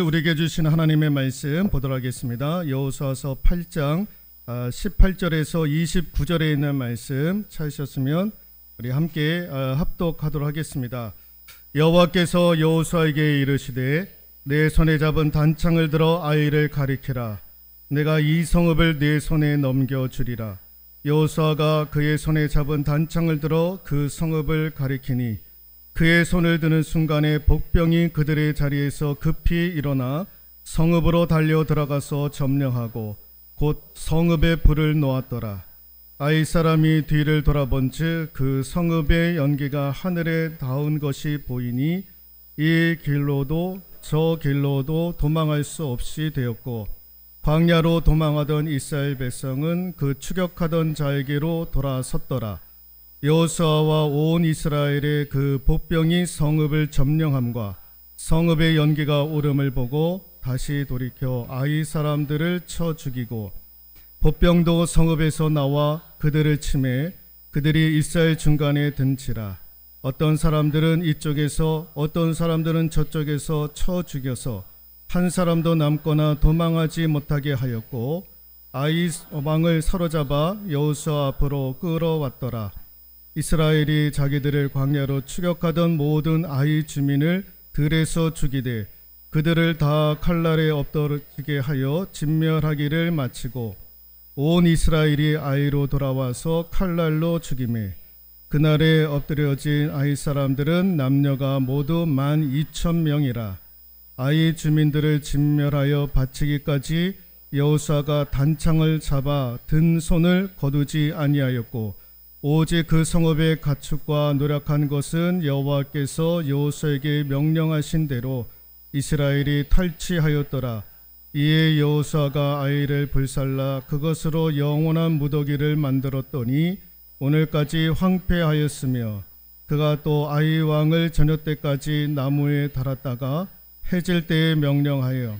우리에게 주신 하나님의 말씀 보도록 하겠습니다. 여호수아서 8장 18절에서 29절에 있는 말씀 찾으셨으면 우리 함께 합독하도록 하겠습니다. 여호와께서 여호수아에게 이르시되 내 손에 잡은 단창을 들어 아이를 가리키라. 내가 이 성읍을 네 손에 넘겨주리라. 여호수아가 그의 손에 잡은 단창을 들어 그 성읍을 가리키니 그의 손을 드는 순간에 복병이 그들의 자리에서 급히 일어나 성읍으로 달려 들어가서 점령하고 곧 성읍에 불을 놓았더라. 아이 사람이 뒤를 돌아본즉 그 성읍의 연기가 하늘에 닿은 것이 보이니 이 길로도 저 길로도 도망할 수 없이 되었고 광야로 도망하던 이스라엘 백성은 그 추격하던 자에게로 돌아섰더라. 여호수아와 온 이스라엘의 그 복병이 성읍을 점령함과 성읍의 연기가 오름을 보고 다시 돌이켜 아이 사람들을 쳐 죽이고 복병도 성읍에서 나와 그들을 치매 그들이 이스라엘 중간에 든지라. 어떤 사람들은 이쪽에서 어떤 사람들은 저쪽에서 쳐 죽여서 한 사람도 남거나 도망하지 못하게 하였고 아이 왕을 사로잡아 여호수아 앞으로 끌어왔더라. 이스라엘이 자기들을 광야로 추격하던 모든 아이 주민을 들에서 죽이되 그들을 다 칼날에 엎드러지게 하여 진멸하기를 마치고 온 이스라엘이 아이로 돌아와서 칼날로 죽이매 그날에 엎드려진 아이 사람들은 남녀가 모두 12,000명이라. 아이 주민들을 진멸하여 바치기까지 여호수아가 단창을 잡아 든 손을 거두지 아니하였고 오직 그 성읍의 가축과 노력한 것은 여호와께서 여호수아에게 명령하신 대로 이스라엘이 탈취하였더라. 이에 여호수아가 아이를 불살라 그것으로 영원한 무더기를 만들었더니 오늘까지 황폐하였으며 그가 또 아이 왕을 저녁 때까지 나무에 달았다가 해질 때에 명령하여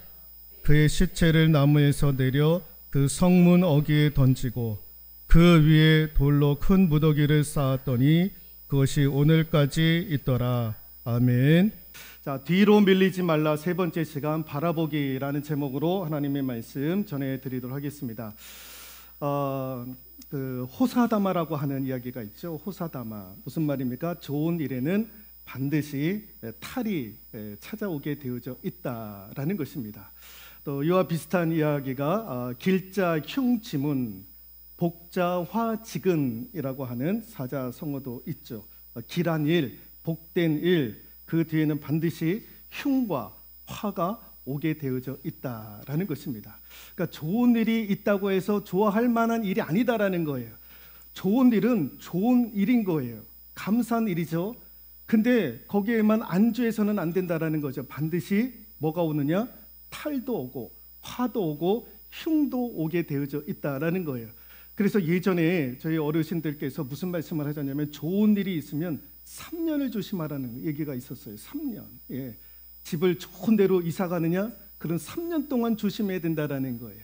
그의 시체를 나무에서 내려 그 성문 어귀에 던지고 그 위에 돌로 큰 무더기를 쌓았더니 그것이 오늘까지 있더라. 아멘. 자, 뒤로 밀리지 말라 세 번째 시간 바라보기라는 제목으로 하나님의 말씀 전해드리도록 하겠습니다. 호사다마라고 하는 이야기가 있죠. 호사다마 무슨 말입니까? 좋은 일에는 반드시 탈이 찾아오게 되어져 있다라는 것입니다. 또 이와 비슷한 이야기가 길자 흉지문 복자 화지근이라고 하는 사자성어도 있죠. 길한 일, 복된 일, 그 뒤에는 반드시 흉과 화가 오게 되어져 있다라는 것입니다. 그러니까 좋은 일이 있다고 해서 좋아할 만한 일이 아니다라는 거예요. 좋은 일은 좋은 일인 거예요. 감사한 일이죠. 근데 거기에만 안주해서는 안 된다라는 거죠. 반드시 뭐가 오느냐? 탈도 오고 화도 오고 흉도 오게 되어져 있다라는 거예요. 그래서 예전에 저희 어르신들께서 무슨 말씀을 하셨냐면 좋은 일이 있으면 3년을 조심하라는 얘기가 있었어요. 3년. 예. 집을 좋은 데로 이사 가느냐? 그런 3년 동안 조심해야 된다라는 거예요.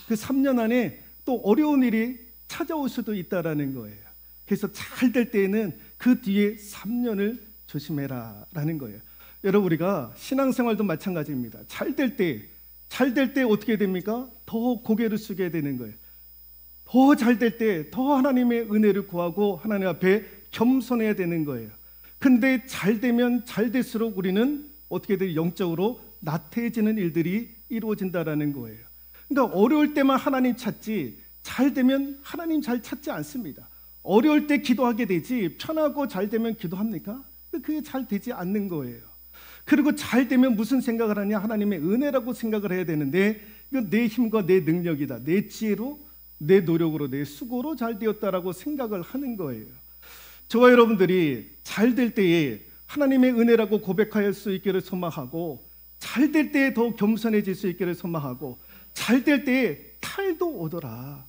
그 3년 안에 또 어려운 일이 찾아올 수도 있다라는 거예요. 그래서 잘 될 때에는 그 뒤에 3년을 조심해라라는 거예요. 여러분 우리가 신앙생활도 마찬가지입니다. 잘 될 때 어떻게 됩니까? 더 고개를 숙여야 되는 거예요. 더 잘 될 때 더 하나님의 은혜를 구하고 하나님 앞에 겸손해야 되는 거예요. 근데 잘 되면 잘 될수록 우리는 어떻게 돼? 영적으로 나태해지는 일들이 이루어진다라는 거예요. 그러니까 어려울 때만 하나님 찾지 잘 되면 하나님 잘 찾지 않습니다. 어려울 때 기도하게 되지 편하고 잘 되면 기도합니까? 그게 잘 되지 않는 거예요. 그리고 잘 되면 무슨 생각을 하냐? 하나님의 은혜라고 생각을 해야 되는데 이건 내 힘과 내 능력이다. 내 지혜로 내 노력으로 내 수고로 잘 되었다라고 생각을 하는 거예요. 저와 여러분들이 잘 될 때에 하나님의 은혜라고 고백할 수 있기를 소망하고 잘 될 때에 더 겸손해질 수 있기를 소망하고 잘 될 때에 탈도 오더라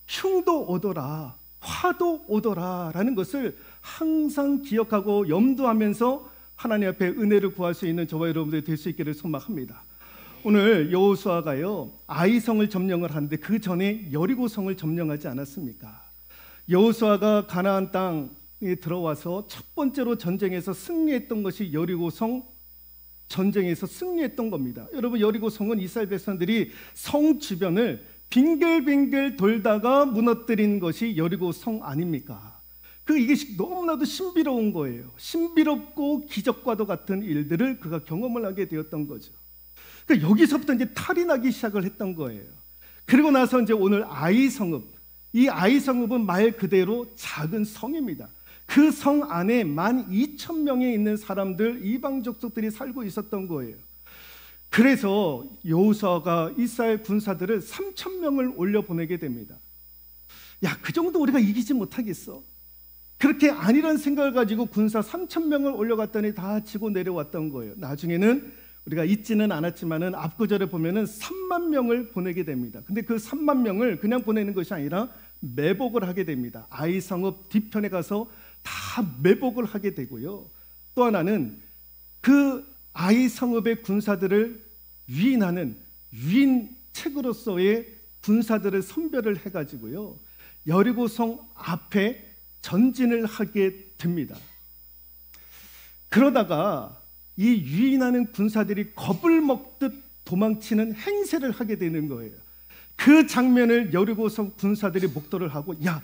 흉도 오더라 화도 오더라 라는 것을 항상 기억하고 염두하면서 하나님 앞에 은혜를 구할 수 있는 저와 여러분들이 될 수 있기를 소망합니다. 오늘 여호수아가요 아이성을 점령을 하는데 그 전에 여리고성을 점령하지 않았습니까? 여호수아가 가나안 땅에 들어와서 첫 번째로 전쟁에서 승리했던 것이 여리고성 전쟁에서 승리했던 겁니다. 여러분, 여리고성은 이스라엘 백성들이 성 주변을 빙글빙글 돌다가 무너뜨린 것이 여리고성 아닙니까? 이게 너무나도 신비로운 거예요. 신비롭고 기적과도 같은 일들을 그가 경험을 하게 되었던 거죠. 그러니까 여기서부터 이제 탈이 나기 시작을 했던 거예요. 그리고 나서 이제 오늘 아이성읍, 이 아이성읍은 말 그대로 작은 성입니다. 그 성 안에 12,000명에 있는 사람들, 이방 족속들이 살고 있었던 거예요. 그래서 여호수아가 이스라엘 군사들을 3,000명을 올려 보내게 됩니다. 야, 그 정도 우리가 이기지 못하겠어? 그렇게 아니란 생각을 가지고 군사 3,000명을 올려갔더니 다 지고 내려왔던 거예요. 나중에는 우리가 잊지는 않았지만은 앞구절에 보면은 3만 명을 보내게 됩니다. 근데 그 3만 명을 그냥 보내는 것이 아니라 매복을 하게 됩니다. 아이성읍 뒤편에 가서 다 매복을 하게 되고요. 또 하나는 그 아이성읍의 군사들을 유인하는 유인책으로서의 군사들을 선별을 해가지고요, 여리고성 앞에 전진을 하게 됩니다. 그러다가 이 유인하는 군사들이 겁을 먹듯 도망치는 행세를 하게 되는 거예요. 그 장면을 여리고성 군사들이 목도를 하고, 야,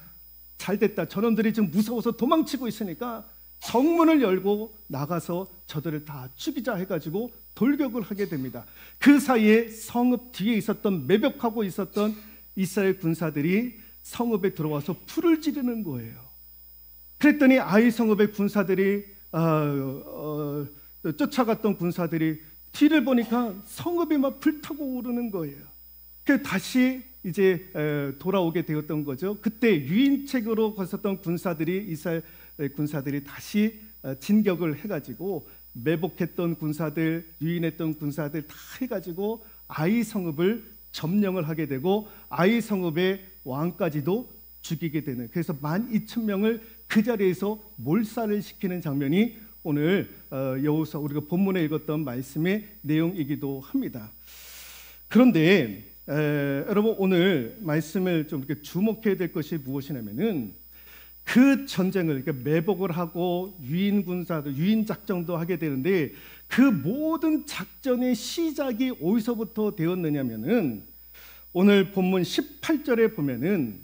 잘됐다, 저놈들이 지금 무서워서 도망치고 있으니까 성문을 열고 나가서 저들을 다 죽이자 해가지고 돌격을 하게 됩니다. 그 사이에 성읍 뒤에 있었던, 매복하고 있었던 이스라엘 군사들이 성읍에 들어와서 불을 지르는 거예요. 그랬더니 아이성읍의 군사들이 쫓아갔던 군사들이 뒤를 보니까 성읍이 막 불타고 오르는 거예요. 그래서 다시 이제 돌아오게 되었던 거죠. 그때 유인책으로 갔었던 군사들이, 이스라엘 군사들이 다시 진격을 해가지고 매복했던 군사들, 유인했던 군사들 다 해가지고 아이성읍을 점령을 하게 되고 아이성읍의 왕까지도 죽이게 되는, 그래서 12,000명을 그 자리에서 몰살을 시키는 장면이 오늘 여호수아, 우리가 본문에 읽었던 말씀의 내용이기도 합니다. 그런데 여러분, 오늘 말씀을 좀 이렇게 주목해야 될 것이 무엇이냐면은, 그 전쟁을, 그러니까 매복을 하고 유인 군사도, 유인 작전도 하게 되는데, 그 모든 작전의 시작이 어디서부터 되었느냐면은, 오늘 본문 18절에 보면은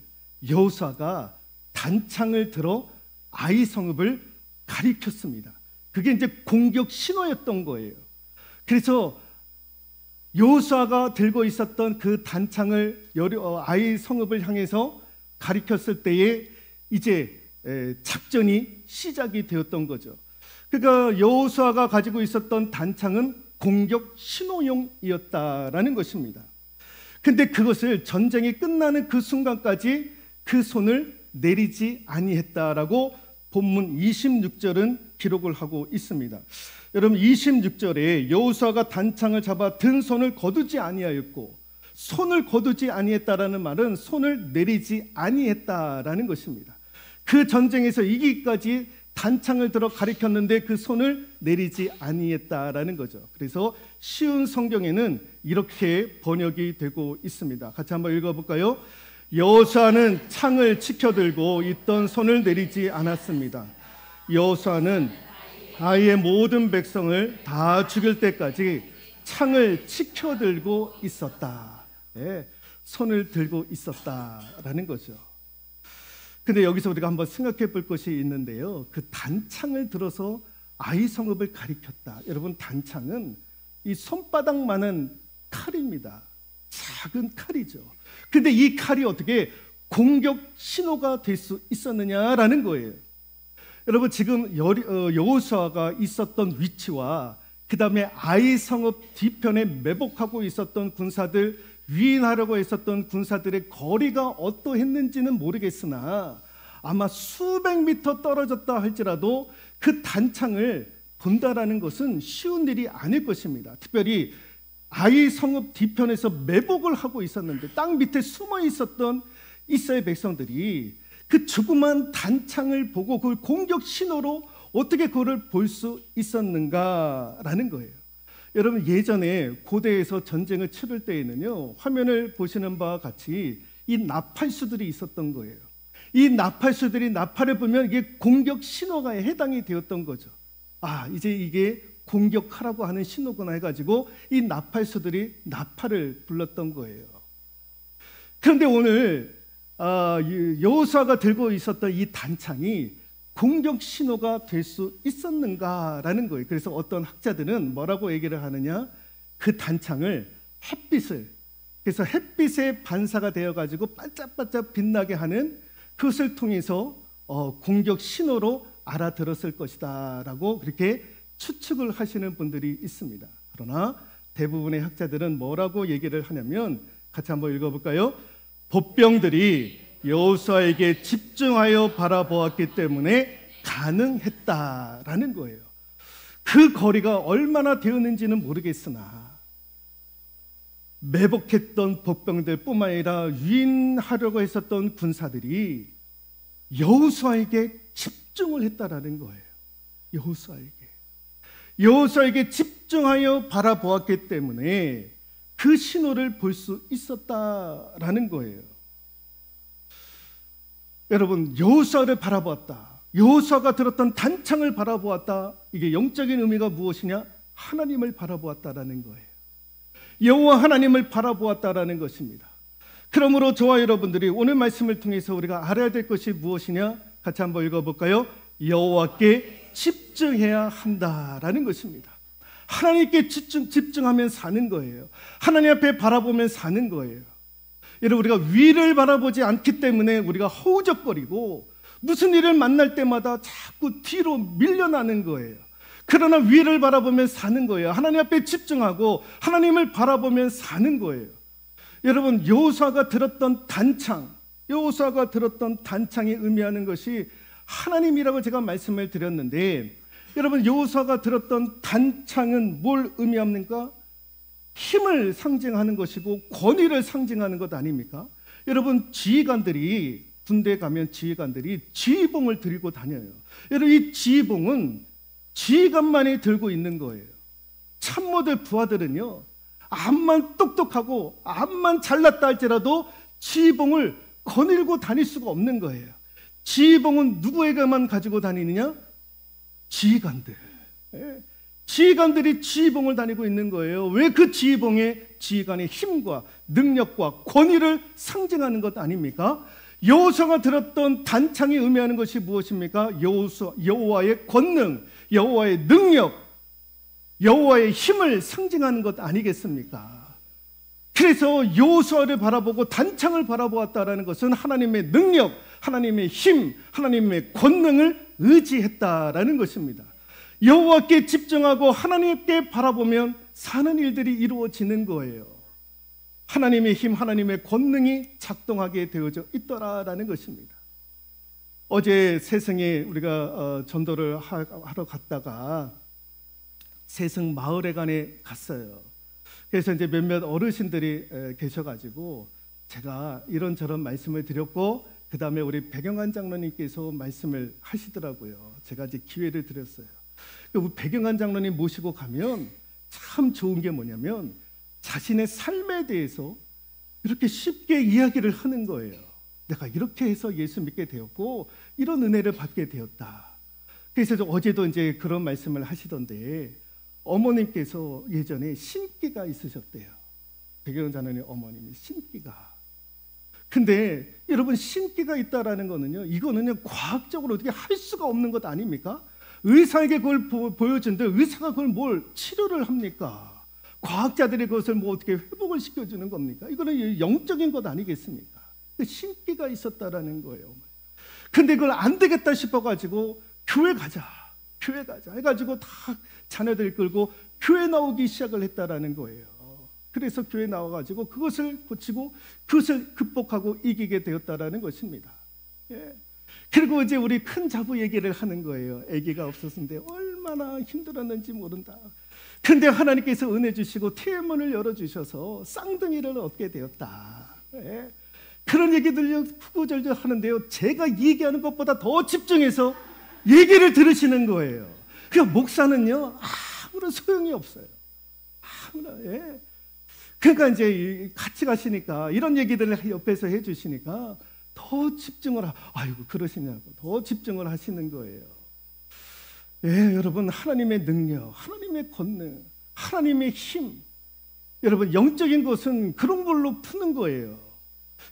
여호수아가 단창을 들어 아이성읍을 가리켰습니다. 그게 이제 공격 신호였던 거예요. 그래서 여호수아가 들고 있었던 그 단창을 아이성읍을 향해서 가리켰을 때에 이제 작전이 시작이 되었던 거죠. 그러니까 여호수아가 가지고 있었던 단창은 공격 신호용이었다라는 것입니다. 근데 그것을 전쟁이 끝나는 그 순간까지 그 손을 내리지 아니했다라고 본문 26절은 기록을 하고 있습니다. 여러분, 26절에 여호수아가 단창을 잡아 든 손을 거두지 아니하였고, 손을 거두지 아니했다라는 말은 손을 내리지 아니했다라는 것입니다. 그 전쟁에서 이기기까지 단창을 들어 가리켰는데 그 손을 내리지 아니했다라는 거죠. 그래서 쉬운 성경에는 이렇게 번역이 되고 있습니다. 같이 한번 읽어볼까요? 여호수아는 창을 치켜들고 있던 손을 내리지 않았습니다. 여호수아는 아이의 모든 백성을 다 죽일 때까지 창을 치켜들고 있었다. 네, 손을 들고 있었다라는 거죠. 근데 여기서 우리가 한번 생각해 볼 것이 있는데요, 그 단창을 들어서 아이성읍을 가리켰다. 여러분, 단창은 이 손바닥만한 칼입니다. 작은 칼이죠. 근데 이 칼이 어떻게 공격 신호가 될 수 있었느냐라는 거예요. 여러분, 지금 여호수아가 있었던 위치와 그 다음에 아이성읍 뒤편에 매복하고 있었던 군사들, 유인하려고 했었던 군사들의 거리가 어떠했는지는 모르겠으나 아마 수백 미터 떨어졌다 할지라도 그 단창을 본다라는 것은 쉬운 일이 아닐 것입니다. 특별히 아이성읍 뒤편에서 매복을 하고 있었는데 땅 밑에 숨어 있었던 이스라엘 백성들이 그 조그만 단창을 보고 그 공격 신호로 어떻게 그거를 볼 수 있었는가라는 거예요. 여러분, 예전에 고대에서 전쟁을 치를 때에는요, 화면을 보시는 바와 같이 이 나팔수들이 있었던 거예요. 이 나팔수들이 나팔을 보면 이게 공격 신호가 해당이 되었던 거죠. 아, 이제 이게 공격하라고 하는 신호구나 해가지고 이 나팔수들이 나팔을 불렀던 거예요. 그런데 오늘 여호수아가 들고 있었던 이 단창이 공격 신호가 될 수 있었는가라는 거예요. 그래서 어떤 학자들은 뭐라고 얘기를 하느냐, 그 단창을 그래서 햇빛의 반사가 되어가지고 반짝반짝 빛나게 하는 그것을 통해서 공격 신호로 알아들었을 것이다 라고 그렇게 추측을 하시는 분들이 있습니다. 그러나 대부분의 학자들은 뭐라고 얘기를 하냐면, 같이 한번 읽어볼까요? 법병들이 여호수아에게 집중하여 바라보았기 때문에 가능했다라는 거예요. 그 거리가 얼마나 되었는지는 모르겠으나 매복했던 법병들 뿐만 아니라 유인하려고 했었던 군사들이 여호수아에게 집중을 했다라는 거예요. 여호수아에게 집중하여 바라보았기 때문에 그 신호를 볼 수 있었다라는 거예요. 여러분, 여호수아를 바라보았다, 여호수아가 들었던 단창을 바라보았다, 이게 영적인 의미가 무엇이냐? 하나님을 바라보았다라는 거예요. 여호와 하나님을 바라보았다라는 것입니다. 그러므로 저와 여러분들이 오늘 말씀을 통해서 우리가 알아야 될 것이 무엇이냐? 같이 한번 읽어볼까요? 여호와께 집중해야 한다라는 것입니다. 하나님께 집중하면 사는 거예요. 하나님 앞에 바라보면 사는 거예요. 여러분, 우리가 위를 바라보지 않기 때문에 우리가 허우적거리고 무슨 일을 만날 때마다 자꾸 뒤로 밀려나는 거예요. 그러나 위를 바라보면 사는 거예요. 하나님 앞에 집중하고 하나님을 바라보면 사는 거예요. 여러분, 여호수아가 들었던 단창이 의미하는 것이 하나님이라고 제가 말씀을 드렸는데, 여러분, 여호수아가 들었던 단창은 뭘 의미합니까? 힘을 상징하는 것이고 권위를 상징하는 것 아닙니까? 여러분, 지휘관들이 군대에 가면 지휘봉을 들고 다녀요. 여러분, 이 지휘봉은 지휘관만이 들고 있는 거예요. 참모들, 부하들은요, 암만 똑똑하고 암만 잘났다 할지라도 지휘봉을 거닐고 다닐 수가 없는 거예요. 지휘봉은 누구에게만 가지고 다니느냐? 지휘관들. 지휘관들이 지휘봉을 다니고 있는 거예요. 왜? 그 지휘봉에 지휘관의 힘과 능력과 권위를 상징하는 것 아닙니까? 여호수아가 들었던 단창이 의미하는 것이 무엇입니까? 여호와의 권능, 여호와의 능력, 여호와의 힘을 상징하는 것 아니겠습니까? 그래서 여호수아를 바라보고 단창을 바라보았다라는 것은 하나님의 능력, 하나님의 힘, 하나님의 권능을 의지했다라는 것입니다. 여호와께 집중하고 하나님께 바라보면 사는 일들이 이루어지는 거예요. 하나님의 힘, 하나님의 권능이 작동하게 되어져 있더라라는 것입니다. 어제 세승에 우리가 전도를 하러 갔다가 세승 마을회관에 갔어요. 그래서 이제 몇몇 어르신들이 계셔가지고 제가 이런저런 말씀을 드렸고, 그 다음에 우리 백영환 장로님께서 말씀을 하시더라고요. 제가 이제 기회를 드렸어요. 우리 백영환 장로님 모시고 가면 참 좋은 게 뭐냐면 자신의 삶에 대해서 이렇게 쉽게 이야기를 하는 거예요. 내가 이렇게 해서 예수 믿게 되었고 이런 은혜를 받게 되었다. 그래서 어제도 이제 그런 말씀을 하시던데, 어머님께서 예전에 신기가 있으셨대요. 백영환 장로님 어머님이 신기가. 근데 여러분, 신기가 있다라는 거는요, 이거는요 과학적으로 어떻게 할 수가 없는 것 아닙니까? 의사에게 그걸 보여준데 의사가 그걸 뭘 치료를 합니까? 과학자들이 그것을 뭐 어떻게 회복을 시켜주는 겁니까? 이거는 영적인 것 아니겠습니까? 신기가 있었다라는 거예요. 근데 그걸 안 되겠다 싶어가지고 교회 가자 해가지고 다 자녀들 끌고 교회 나오기 시작을 했다라는 거예요. 그래서 교회 나와가지고 그것을 고치고 그것을 극복하고 이기게 되었다라는 것입니다. 예. 그리고 이제 우리 큰 자부 얘기를 하는 거예요. 아기가 없었는데 얼마나 힘들었는지 모른다. 근데 하나님께서 은혜 주시고 태문을 열어주셔서 쌍둥이를 얻게 되었다. 예. 그런 얘기들 후구절절 하는데요, 제가 얘기하는 것보다 더 집중해서 얘기를 들으시는 거예요. 그러니까 목사는요 아무런 소용이 없어요. 아무런. 예. 그러니까 이제 같이 가시니까 이런 얘기들을 옆에서 해주시니까 더 집중을 아이고 그러시냐고 더 집중을 하시는 거예요. 여러분, 하나님의 능력, 하나님의 권능, 하나님의 힘, 여러분, 영적인 것은 그런 걸로 푸는 거예요.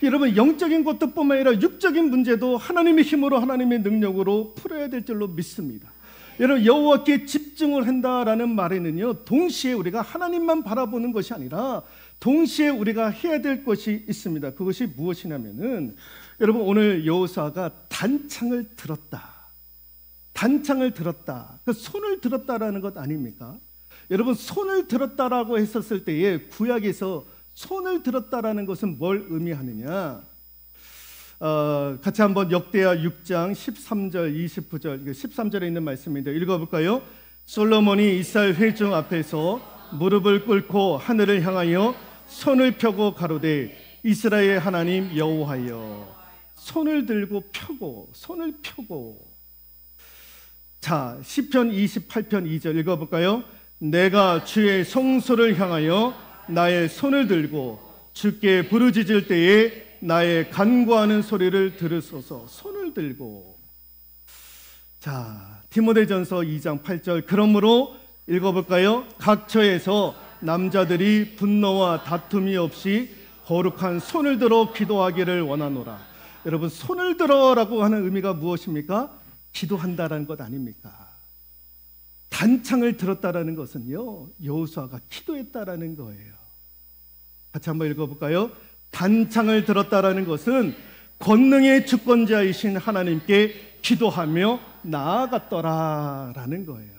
여러분, 영적인 것도 뿐만 아니라 육적인 문제도 하나님의 힘으로, 하나님의 능력으로 풀어야 될 줄로 믿습니다. 여러분, 여호와께 집중을 한다라는 말에는요, 동시에 우리가 하나님만 바라보는 것이 아니라 동시에 우리가 해야 될 것이 있습니다. 그것이 무엇이냐면은, 여러분, 오늘 여호수아가 단창을 들었다. 단창을 들었다. 그 손을 들었다라는 것 아닙니까? 여러분, 손을 들었다라고 했었을 때에 구약에서 손을 들었다라는 것은 뭘 의미하느냐? 같이 한번 역대하 6장 13절 29절 13절에 있는 말씀인데 읽어볼까요? 솔로몬이 이스라엘 회중 앞에서 무릎을 꿇고 하늘을 향하여 손을 펴고 가로되 이스라엘 하나님 여호와여. 손을 들고 펴고, 손을 펴고. 자, 시편 28편 2절 읽어볼까요? 내가 주의 성소를 향하여 나의 손을 들고 주께 부르짖을 때에 나의 간구하는 소리를 들으소서. 손을 들고. 자, 디모데전서 2장 8절 그러므로 읽어볼까요? 각처에서 남자들이 분노와 다툼이 없이 거룩한 손을 들어 기도하기를 원하노라. 여러분, 손을 들어라고 하는 의미가 무엇입니까? 기도한다라는 것 아닙니까? 단창을 들었다라는 것은요, 여호수아가 기도했다라는 거예요. 같이 한번 읽어볼까요? 단창을 들었다라는 것은 권능의 주권자이신 하나님께 기도하며 나아갔더라라는 거예요.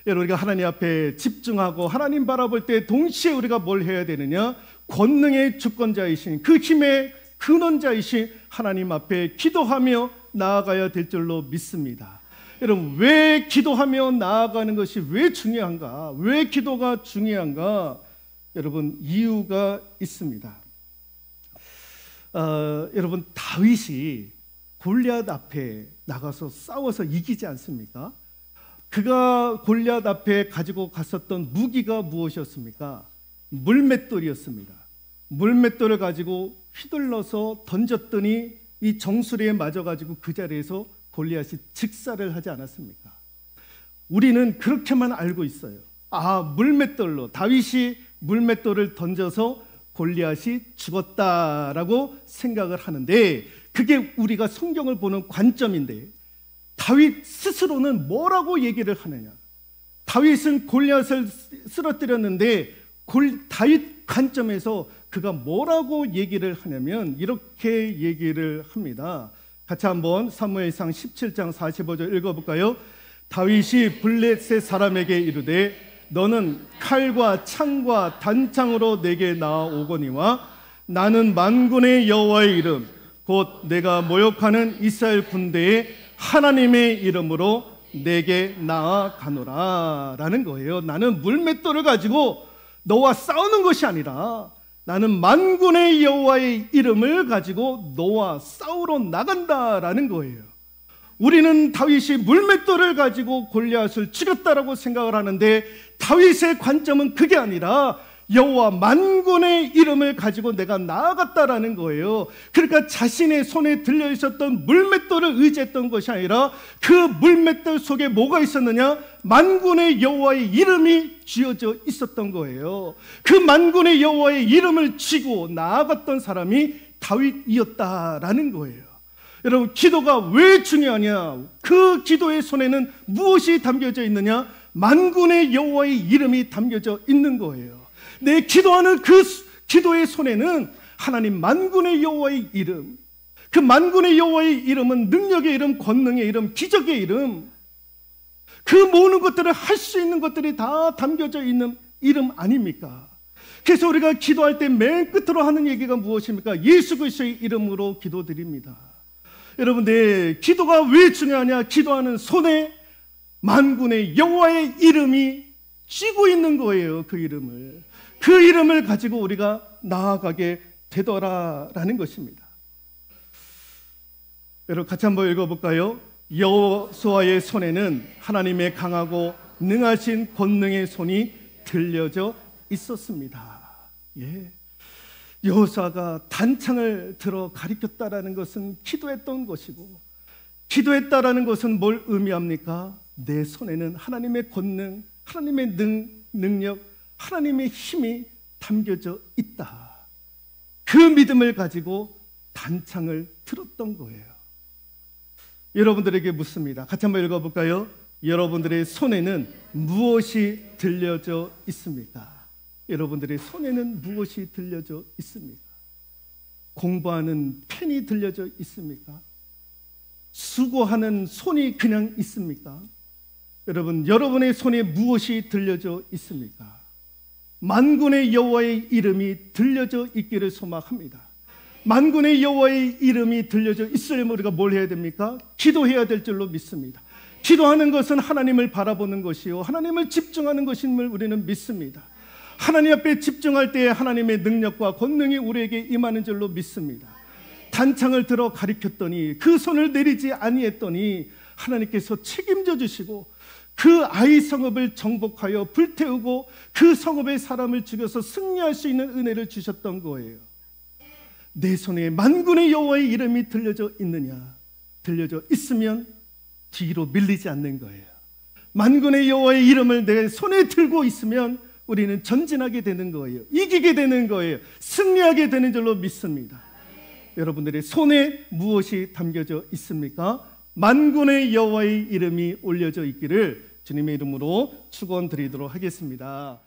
여러분, 우리가 하나님 앞에 집중하고 하나님 바라볼 때 동시에 우리가 뭘 해야 되느냐? 권능의 주권자이신, 그 힘의 근원자이신 하나님 앞에 기도하며 나아가야 될 줄로 믿습니다. 여러분, 왜 기도하며 나아가는 것이 왜 중요한가? 왜 기도가 중요한가? 여러분, 이유가 있습니다. 여러분, 다윗이 골리앗 앞에 나가서 싸워서 이기지 않습니까? 그가 골리앗 앞에 가지고 갔었던 무기가 무엇이었습니까? 물맷돌이었습니다. 물맷돌을 가지고 휘둘러서 던졌더니 이 정수리에 맞아가지고 그 자리에서 골리앗이 즉사를 하지 않았습니까? 우리는 그렇게만 알고 있어요. 물맷돌로, 다윗이 물맷돌을 던져서 골리앗이 죽었다라고 생각을 하는데, 그게 우리가 성경을 보는 관점인데, 다윗 스스로는 뭐라고 얘기를 하느냐? 다윗은 골리앗을 쓰러뜨렸는데 다윗 관점에서 그가 뭐라고 얘기를 하냐면 이렇게 얘기를 합니다. 같이 한번 사무엘상 17장 45절 읽어볼까요? 다윗이 블레셋 사람에게 이르되 너는 칼과 창과 단창으로 내게 나아오거니와 나는 만군의 여호와의 이름 곧 내가 모욕하는 이스라엘 군대의 하나님의 이름으로 내게 나아가노라 라는 거예요. 나는 물맷돌을 가지고 너와 싸우는 것이 아니라 나는 만군의 여호와의 이름을 가지고 너와 싸우러 나간다라는 거예요. 우리는 다윗이 물맷돌을 가지고 골리앗을 죽였다라고 생각을 하는데 다윗의 관점은 그게 아니라 여호와 만군의 이름을 가지고 내가 나아갔다라는 거예요. 그러니까 자신의 손에 들려 있었던 물맷돌을 의지했던 것이 아니라 그 물맷돌 속에 뭐가 있었느냐? 만군의 여호와의 이름이 쥐어져 있었던 거예요. 그 만군의 여호와의 이름을 쥐고 나아갔던 사람이 다윗이었다라는 거예요. 여러분, 기도가 왜 중요하냐? 그 기도의 손에는 무엇이 담겨져 있느냐? 만군의 여호와의 이름이 담겨져 있는 거예요. 내 기도하는 그 기도의 손에는 하나님 만군의 여호와의 이름, 그 만군의 여호와의 이름은 능력의 이름, 권능의 이름, 기적의 이름, 그 모든 것들을 할 수 있는 것들이 다 담겨져 있는 이름 아닙니까? 그래서 우리가 기도할 때 맨 끝으로 하는 얘기가 무엇입니까? 예수 그리스도의 이름으로 기도드립니다. 여러분, 내 기도가 왜 중요하냐? 기도하는 손에 만군의 여호와의 이름이 쥐고 있는 거예요. 그 이름을 가지고 우리가 나아가게 되더라라는 것입니다. 여러분, 같이 한번 읽어볼까요? 여호수아의 손에는 하나님의 강하고 능하신 권능의 손이 들려져 있었습니다. 여호수아가 단창을 들어 가리켰다라는 것은 기도했던 것이고, 기도했다라는 것은 뭘 의미합니까? 내 손에는 하나님의 권능, 하나님의 능력, 하나님의 힘이 담겨져 있다. 그 믿음을 가지고 단창을 들었던 거예요. 여러분들에게 묻습니다. 같이 한번 읽어볼까요? 여러분들의 손에는 무엇이 들려져 있습니까? 여러분들의 손에는 무엇이 들려져 있습니까? 공부하는 펜이 들려져 있습니까? 수고하는 손이 그냥 있습니까? 여러분, 여러분의 손에 무엇이 들려져 있습니까? 만군의 여호와의 이름이 들려져 있기를 소망합니다. 만군의 여호와의 이름이 들려져 있으려면 우리가 뭘 해야 됩니까? 기도해야 될 줄로 믿습니다. 기도하는 것은 하나님을 바라보는 것이요, 하나님을 집중하는 것임을 우리는 믿습니다. 하나님 앞에 집중할 때에 하나님의 능력과 권능이 우리에게 임하는 줄로 믿습니다. 단창을 들어 가리켰더니 그 손을 내리지 아니했더니 하나님께서 책임져 주시고 그 아이 성읍을 정복하여 불태우고 그 성읍의 사람을 죽여서 승리할 수 있는 은혜를 주셨던 거예요. 내 손에 만군의 여호와의 이름이 들려져 있느냐? 들려져 있으면 뒤로 밀리지 않는 거예요. 만군의 여호와의 이름을 내 손에 들고 있으면 우리는 전진하게 되는 거예요. 이기게 되는 거예요. 승리하게 되는 줄로 믿습니다. 여러분들의 손에 무엇이 담겨져 있습니까? 만군의 여호와의 이름이 올려져 있기를 주님의 이름으로 축원드리도록 하겠습니다.